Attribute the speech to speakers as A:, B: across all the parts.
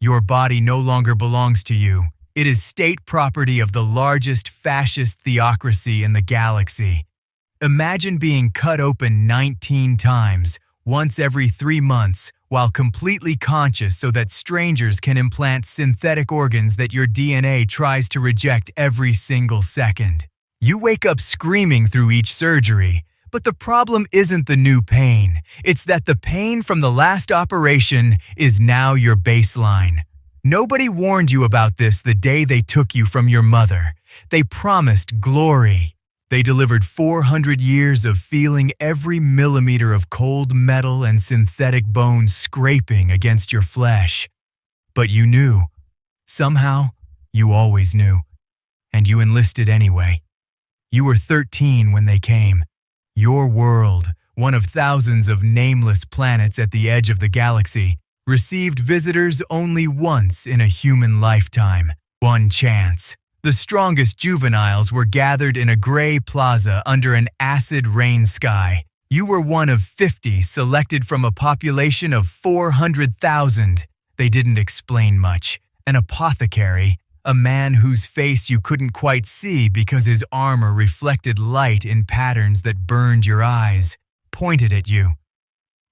A: Your body no longer belongs to you. It is state property of the largest fascist theocracy in the galaxy. Imagine being cut open 19 times, once every 3 months, while completely conscious so that strangers can implant synthetic organs that your DNA tries to reject every single second. You wake up screaming through each surgery, but the problem isn't the new pain. It's that the pain from the last operation is now your baseline. Nobody warned you about this the day they took you from your mother. They promised glory. They delivered 400 years of feeling every millimeter of cold metal and synthetic bone scraping against your flesh. But you knew. Somehow, you always knew. And you enlisted anyway. You were 13 when they came. Your world, one of thousands of nameless planets at the edge of the galaxy, received visitors only once in a human lifetime. One chance. The strongest juveniles were gathered in a gray plaza under an acid rain sky. You were one of 50 selected from a population of 400,000. They didn't explain much. An apothecary, a man whose face you couldn't quite see because his armor reflected light in patterns that burned your eyes, pointed at you.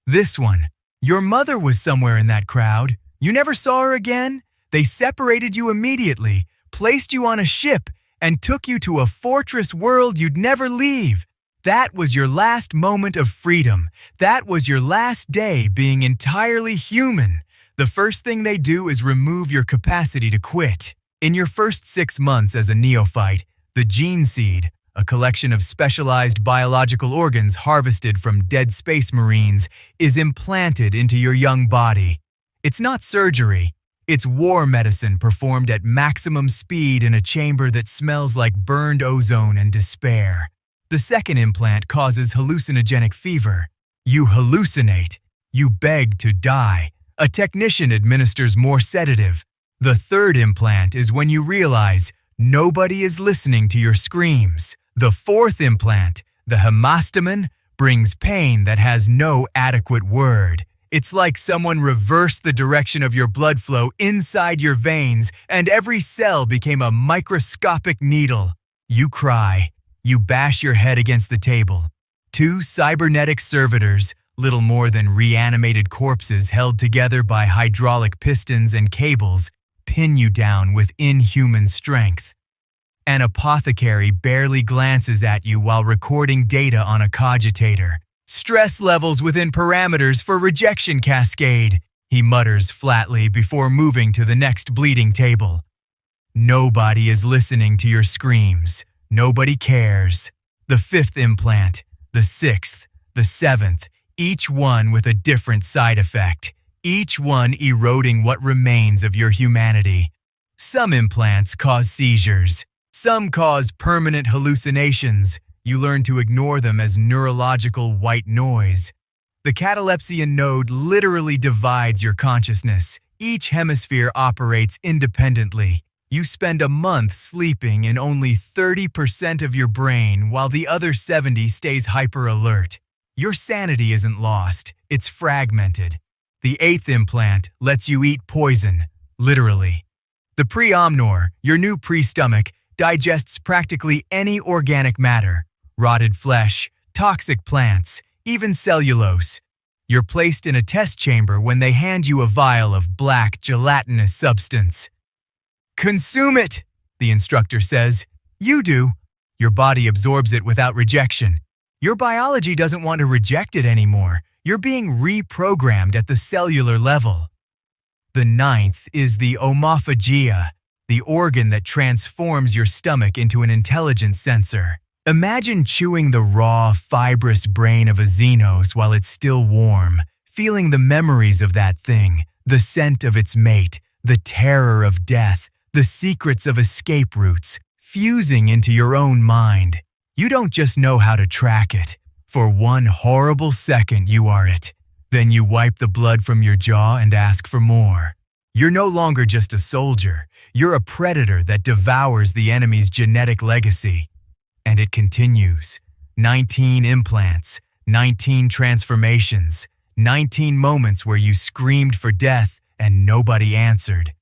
A: This one. Your mother was somewhere in that crowd. You never saw her again? They separated you immediately, placed you on a ship, and took you to a fortress world you'd never leave. That was your last moment of freedom. That was your last day being entirely human. The first thing they do is remove your capacity to quit. In your first 6 months as a neophyte, the gene seed, a collection of specialized biological organs harvested from dead space marines, is implanted into your young body. It's not surgery. It's war medicine performed at maximum speed in a chamber that smells like burned ozone and despair. The second implant causes hallucinogenic fever. You hallucinate. You beg to die. A technician administers more sedative. The third implant is when you realize nobody is listening to your screams. The fourth implant, the hemastomen, brings pain that has no adequate word. It's like someone reversed the direction of your blood flow inside your veins, and every cell became a microscopic needle. You cry. You bash your head against the table. 2 cybernetic servitors, little more than reanimated corpses held together by hydraulic pistons and cables, pin you down with inhuman strength. An apothecary barely glances at you while recording data on a cogitator. Stress levels within parameters for rejection cascade, he mutters flatly before moving to the next bleeding table. Nobody is listening to your screams. Nobody cares. The fifth implant, the sixth, the seventh, each one with a different side effect, each one eroding what remains of your humanity. Some implants cause seizures. Some cause permanent hallucinations. You learn to ignore them as neurological white noise. The catalepsian node literally divides your consciousness. Each hemisphere operates independently. You spend a month sleeping in only 30% of your brain while the other 70% stays hyper-alert. Your sanity isn't lost, it's fragmented. The eighth implant lets you eat poison, literally. The pre-omnor, your new pre-stomach, digests practically any organic matter. Rotted flesh, toxic plants, even cellulose. You're placed in a test chamber when they hand you a vial of black, gelatinous substance. "Consume it," the instructor says. You do. Your body absorbs it without rejection. Your biology doesn't want to reject it anymore. You're being reprogrammed at the cellular level. The ninth is the omophagia, the organ that transforms your stomach into an intelligence sensor. Imagine chewing the raw, fibrous brain of a xenos while it's still warm, feeling the memories of that thing, the scent of its mate, the terror of death, the secrets of escape routes, fusing into your own mind. You don't just know how to track it. For one horrible second, you are it. Then you wipe the blood from your jaw and ask for more. You're no longer just a soldier. You're a predator that devours the enemy's genetic legacy. And it continues. 19 implants, 19 transformations, 19 moments where you screamed for death and nobody answered.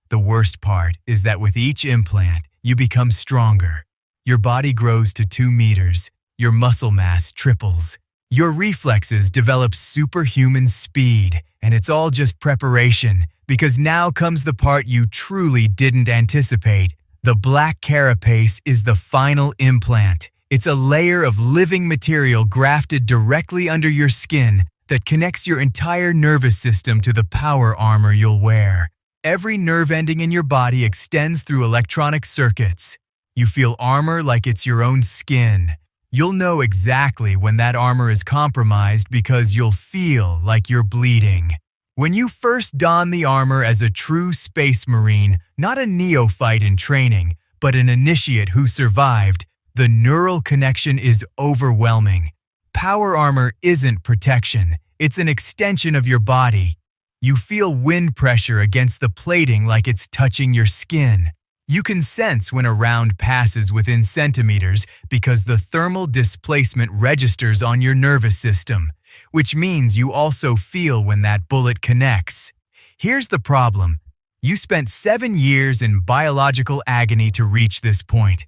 A: The worst part is that with each implant, you become stronger. Your body grows to 2 meters, your muscle mass triples. Your reflexes develop superhuman speed, and it's all just preparation, because now comes the part you truly didn't anticipate. The black carapace is the final implant. It's a layer of living material grafted directly under your skin that connects your entire nervous system to the power armor you'll wear. Every nerve ending in your body extends through electronic circuits. You feel armor like it's your own skin. You'll know exactly when that armor is compromised because you'll feel like you're bleeding. When you first don the armor as a true space marine, not a neophyte in training, but an initiate who survived, the neural connection is overwhelming. Power armor isn't protection, it's an extension of your body. You feel wind pressure against the plating like it's touching your skin. You can sense when a round passes within centimeters because the thermal displacement registers on your nervous system, which means you also feel when that bullet connects. Here's the problem. You spent 7 years in biological agony to reach this point.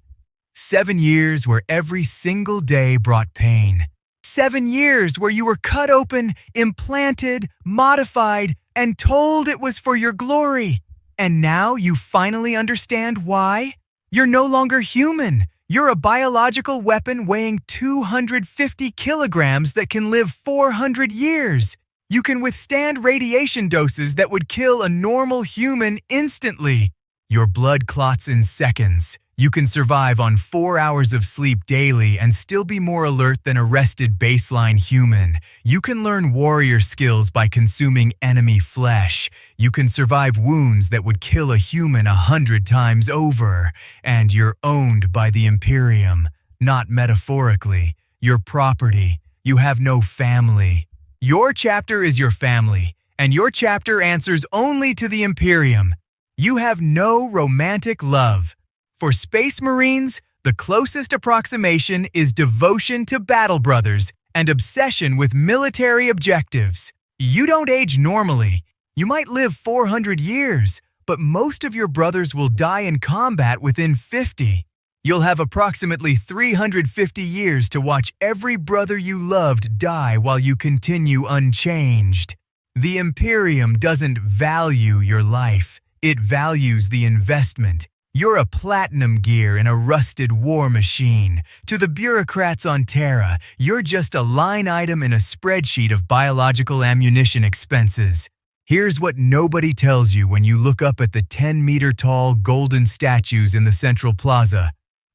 A: 7 years where every single day brought pain. 7 years where you were cut open, implanted, modified, and told it was for your glory. And now you finally understand why? You're no longer human. You're a biological weapon weighing 250 kilograms that can live 400 years. You can withstand radiation doses that would kill a normal human instantly. Your blood clots in seconds. You can survive on 4 hours of sleep daily and still be more alert than a rested baseline human. You can learn warrior skills by consuming enemy flesh. You can survive wounds that would kill a human 100 times over. And you're owned by the Imperium, not metaphorically. Your property. You have no family. Your chapter is your family, and your chapter answers only to the Imperium. You have no romantic love. For Space Marines, the closest approximation is devotion to battle brothers and obsession with military objectives. You don't age normally. You might live 400 years, but most of your brothers will die in combat within 50. You'll have approximately 350 years to watch every brother you loved die while you continue unchanged. The Imperium doesn't value your life. It values the investment. You're a platinum gear in a rusted war machine. To the bureaucrats on Terra, you're just a line item in a spreadsheet of biological ammunition expenses. Here's what nobody tells you when you look up at the 10-meter-tall golden statues in the Central Plaza.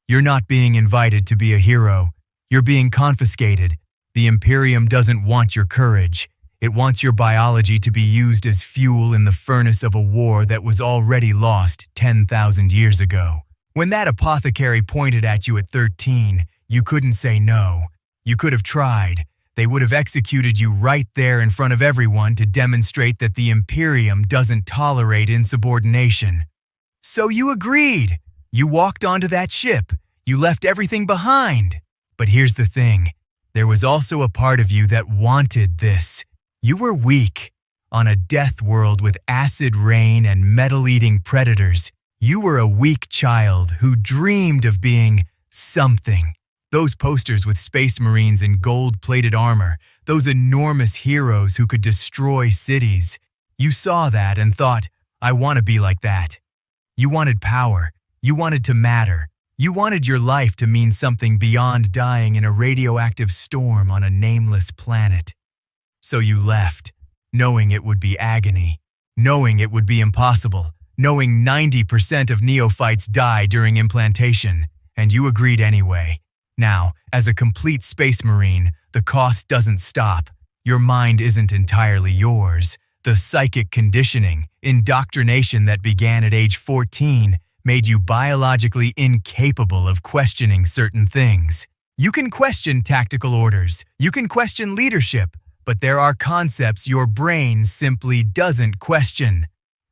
A: You're not being invited to be a hero. You're being confiscated. The Imperium doesn't want your courage. It wants your biology to be used as fuel in the furnace of a war that was already lost 10,000 years ago. When that apothecary pointed at you at 13, you couldn't say no. You could have tried. They would have executed you right there in front of everyone to demonstrate that the Imperium doesn't tolerate insubordination. So you agreed. You walked onto that ship. You left everything behind. But here's the thing. There was also a part of you that wanted this. You were weak. On a death world with acid rain and metal-eating predators, you were a weak child who dreamed of being something. Those posters with Space Marines in gold-plated armor, those enormous heroes who could destroy cities. You saw that and thought, I want to be like that. You wanted power. You wanted to matter. You wanted your life to mean something beyond dying in a radioactive storm on a nameless planet. So you left, knowing it would be agony, knowing it would be impossible, knowing 90% of neophytes die during implantation, and you agreed anyway. Now, as a complete Space Marine, the cost doesn't stop. Your mind isn't entirely yours. The psychic conditioning, indoctrination that began at age 14 made you biologically incapable of questioning certain things. You can question tactical orders, you can question leadership, but there are concepts your brain simply doesn't question.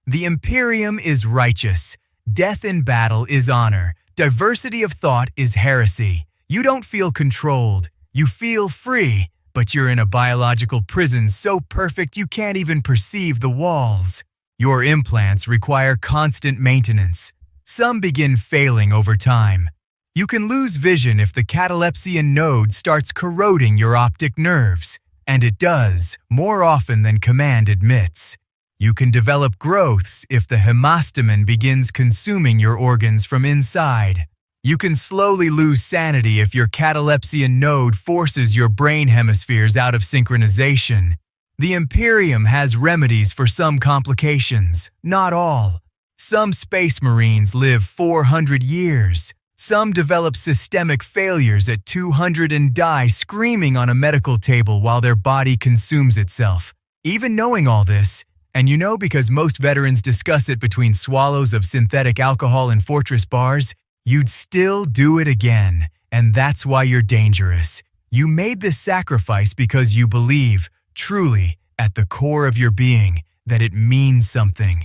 A: The Imperium is righteous. Death in battle is honor. Diversity of thought is heresy. You don't feel controlled. You feel free, but you're in a biological prison so perfect you can't even perceive the walls. Your implants require constant maintenance. Some begin failing over time. You can lose vision if the catalepsian node starts corroding your optic nerves, and it does more often than command admits. You can develop growths if the hemastamen begins consuming your organs from inside. You can slowly lose sanity if your catalepsian node forces your brain hemispheres out of synchronization. The Imperium has remedies for some complications, not all. Some space marines live 400 years. Some develop systemic failures at 200 and die screaming on a medical table while their body consumes itself. Even knowing all this, and you know because most veterans discuss it between swallows of synthetic alcohol in fortress bars, you'd still do it again, and that's why you're dangerous. You made this sacrifice because you believe, truly, at the core of your being, that it means something.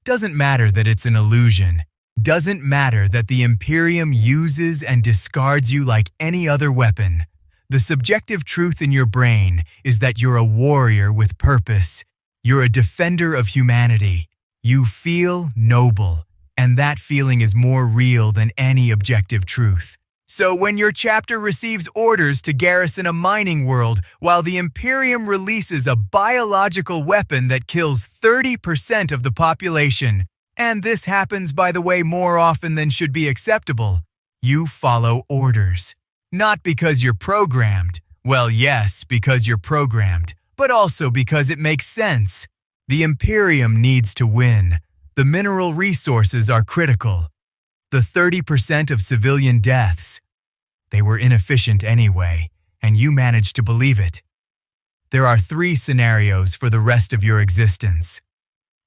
A: Doesn't matter that it's an illusion. Doesn't matter that the Imperium uses and discards you like any other weapon. The subjective truth in your brain is that you're a warrior with purpose. You're a defender of humanity. You feel noble, and that feeling is more real than any objective truth. So when your chapter receives orders to garrison a mining world while the Imperium releases a biological weapon that kills 30% of the population, and this happens, by the way, more often than should be acceptable, you follow orders. Not because you're programmed. Well, yes, because you're programmed, but also because it makes sense. The Imperium needs to win. The mineral resources are critical. The 30% of civilian deaths, they were inefficient anyway, and you managed to believe it. There are 3 scenarios for the rest of your existence.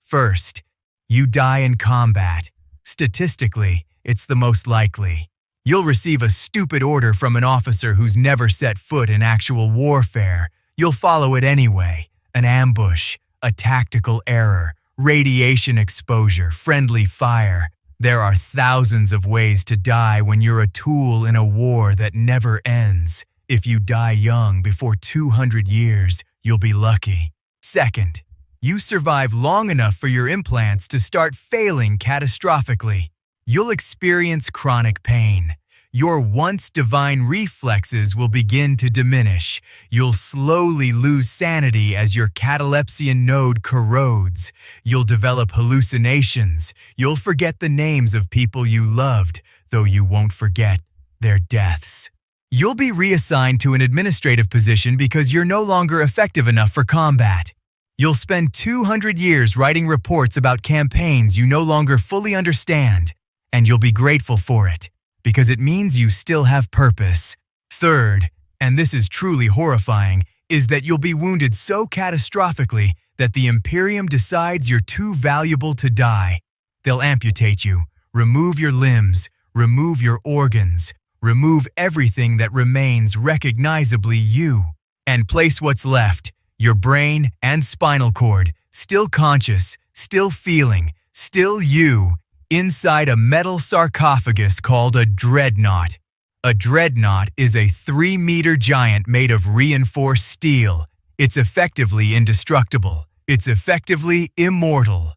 A: First, you die in combat. Statistically, it's the most likely. You'll receive a stupid order from an officer who's never set foot in actual warfare. You'll follow it anyway. An ambush, a tactical error, radiation exposure, friendly fire. There are thousands of ways to die when you're a tool in a war that never ends. If you die young before 200 years, you'll be lucky. Second, you survive long enough for your implants to start failing catastrophically. You'll experience chronic pain. Your once divine reflexes will begin to diminish. You'll slowly lose sanity as your catalepsian node corrodes. You'll develop hallucinations. You'll forget the names of people you loved, though you won't forget their deaths. You'll be reassigned to an administrative position because you're no longer effective enough for combat. You'll spend 200 years writing reports about campaigns you no longer fully understand, and you'll be grateful for it, because it means you still have purpose. Third, and this is truly horrifying, is that you'll be wounded so catastrophically that the Imperium decides you're too valuable to die. They'll amputate you, remove your limbs, remove your organs, remove everything that remains recognizably you, and place what's left, your brain and spinal cord, still conscious, still feeling, still you, inside a metal sarcophagus called a dreadnought. A dreadnought is a 3-meter giant made of reinforced steel. It's effectively indestructible. It's effectively immortal.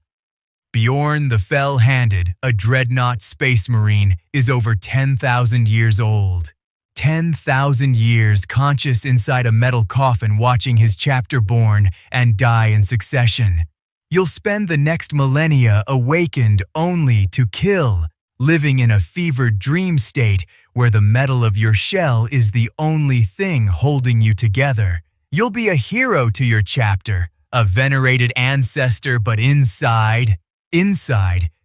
A: Bjorn the Fell-Handed, a dreadnought space marine, is over 10,000 years old. 10,000 years conscious inside a metal coffin watching his chapter born and die in succession. You'll spend the next millennia awakened only to kill, living in a fevered dream state where the metal of your shell is the only thing holding you together. You'll be a hero to your chapter, a venerated ancestor, but inside,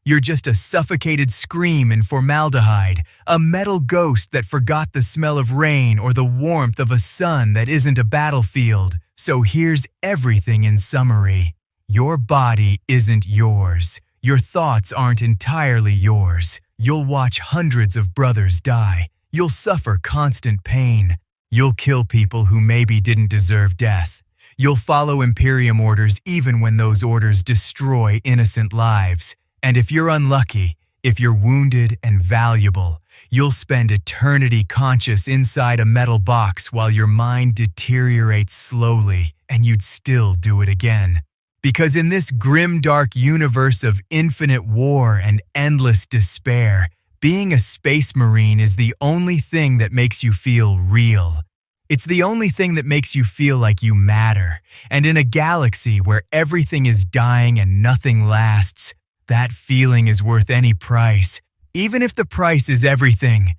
A: you're just a suffocated scream in formaldehyde, a metal ghost that forgot the smell of rain or the warmth of a sun that isn't a battlefield. So here's everything in summary. Your body isn't yours. Your thoughts aren't entirely yours. You'll watch hundreds of brothers die. You'll suffer constant pain. You'll kill people who maybe didn't deserve death. You'll follow Imperium orders even when those orders destroy innocent lives. And if you're unlucky, if you're wounded and valuable, you'll spend eternity conscious inside a metal box while your mind deteriorates slowly, and you'd still do it again. Because in this grim-dark universe of infinite war and endless despair, being a space marine is the only thing that makes you feel real. It's the only thing that makes you feel like you matter. And in a galaxy where everything is dying and nothing lasts, that feeling is worth any price, even if the price is everything.